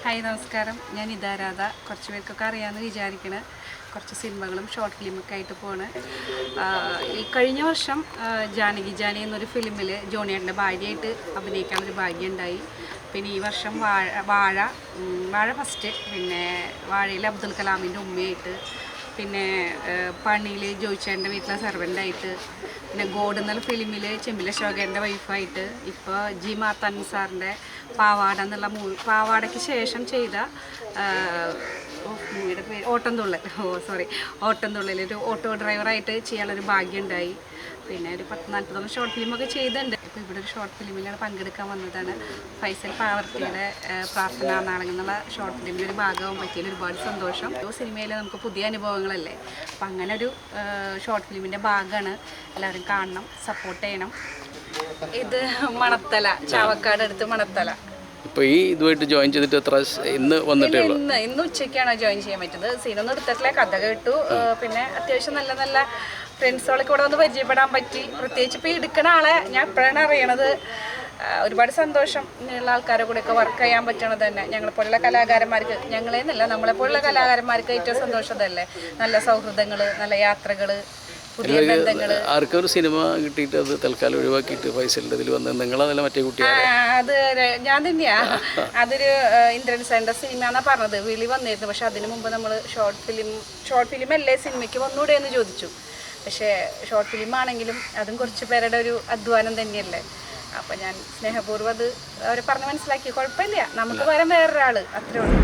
Hi നമസ്കാരം, ഞാൻ ഇതാരാധ. കുറച്ച് പേർക്കൊക്കെ അറിയാമെന്ന് വിചാരിക്കണ കുറച്ച് സിനിമകളും ഷോർട്ട് ഫിലിമൊക്കെ ആയിട്ട് പോണ്. ഈ കഴിഞ്ഞ വർഷം ജാനകി എന്നൊരു ഫിലിമിൽ ജോണിയേട്ടൻ്റെ ഭാര്യയായിട്ട് അഭിനയിക്കാനൊരു ഭാഗ്യം ഉണ്ടായി. പിന്നെ ഈ വർഷം വാഴ ഫസ്റ്റ്, പിന്നെ വാഴയിൽ അബ്ദുൽ കലാമിൻ്റെ ഉമ്മയായിട്ട്, പിന്നെ പണിയിൽ ജോയിച്ചേട്ടൻ്റെ വീട്ടിലെ സെർവൻ്റായിട്ട്, പിന്നെ ഗോഡ് എന്നുള്ള ഫിലിമിൽ ചെമ്പില ശോകേൻ്റെ വൈഫായിട്ട്, ഇപ്പോൾ ജി മാത്താൻ സാറിൻ്റെ പാവാട എന്നുള്ള പാവാടയ്ക്ക് ശേഷം ചെയ്ത മൂവിയുടെ പേര് ഓട്ടംതുള്ളൽ ഒരു ഓട്ടോ ഡ്രൈവറായിട്ട് ചെയ്യാനുള്ളൊരു ഭാഗ്യം ഉണ്ടായി. പിന്നെ ഒരു 40-40 ഷോർട്ട് ഫിലിമൊക്കെ ചെയ്തിട്ടുണ്ട്. ഇപ്പോൾ ഇവിടെ ഒരു ഷോർട്ട് ഫിലിമിലാണ് പങ്കെടുക്കാൻ വന്നതാണ്. ഫൈസൽ പാവർത്തിയുടെ പ്രാർത്ഥന നാടകം എന്നുള്ള ഷോർട്ട് ഫിലിമിൻ്റെ ഒരു ഭാഗമാകാൻ പറ്റിയതിൽ ഒരുപാട് സന്തോഷം. ഓരോ സിനിമയിൽ നമുക്ക് പുതിയ അനുഭവങ്ങളല്ലേ, അപ്പം അങ്ങനെ ഒരു ഷോർട്ട് ഫിലിമിൻ്റെ ഭാഗമാണ്. എല്ലാവരും കാണണം, സപ്പോർട്ട് ചെയ്യണം. ഇത് മണത്തല, ചാവക്കാട് അടുത്ത് മണത്തല. ഇപ്പോൾ ഈ ഇതുമായിട്ട് ജോയിൻ ചെയ്തിട്ട് എത്ര ഇന്ന് വന്നിട്ടേ ഉള്ളൂ? ഇന്ന് ഉച്ചയ്ക്കാണ് ജോയിൻ ചെയ്യാൻ പറ്റുന്നത്. സീനൊന്നും എടുത്തിട്ടില്ല, കഥ കേട്ടു. പിന്നെ അത്യാവശ്യം നല്ല നല്ല ഫ്രണ്ട്സുകളൊക്കെ ഇവിടെ വന്ന് പരിചയപ്പെടാൻ പറ്റി. പ്രത്യേകിച്ച് ഇപ്പോൾ എടുക്കുന്ന ആളെ ഞാൻ എപ്പോഴാണ് അറിയണത്. ഒരുപാട് സന്തോഷം. ഇങ്ങനെയുള്ള ആൾക്കാരെ കൂടെയൊക്കെ വർക്ക് ചെയ്യാൻ പറ്റണത് തന്നെ ഞങ്ങളെപ്പോലുള്ള കലാകാരന്മാർക്ക്, ഞങ്ങളെന്നല്ല നമ്മളെപ്പോലുള്ള കലാകാരന്മാർക്ക് ഏറ്റവും സന്തോഷം തന്നെ. നല്ല സൗഹൃദങ്ങൾ, നല്ല യാത്രകൾ, പുതിയ ബന്ധങ്ങൾ. ആർക്കൊരു സിനിമ കിട്ടിയിട്ട് അത് തൽക്കാലം ഒഴിവാക്കിയിട്ട് ഫൈസലിൻ്റെ ഇതിൽ വന്ന് നിങ്ങളതല്ല മറ്റേ കുട്ടിയാണ്? അത് ഞാൻ തന്നെയാ. അതൊരു ഇന്ദ്രൻ സാറിൻ്റെ സിനിമ എന്നാണ് പറഞ്ഞത്. വിളി വന്നിരുന്നു. പക്ഷെ അതിന് മുമ്പ് നമ്മൾ ഷോർട്ട് ഫിലിം അല്ലേ സിനിമയ്ക്ക് വന്നൂടെ എന്ന് ചോദിച്ചു. പക്ഷേ ഷോർട്ട് ഫിലിം ആണെങ്കിലും അതും കുറച്ച് പേരുടെ ഒരു അധ്വാനം തന്നെയല്ലേ. അപ്പോൾ ഞാൻ സ്നേഹപൂർവ്വം അത് അവരെ പറഞ്ഞ് മനസ്സിലാക്കി. കുഴപ്പമില്ല, നമുക്ക് പകരം വേറൊരാൾ, അത്രേ ഉള്ളൂ.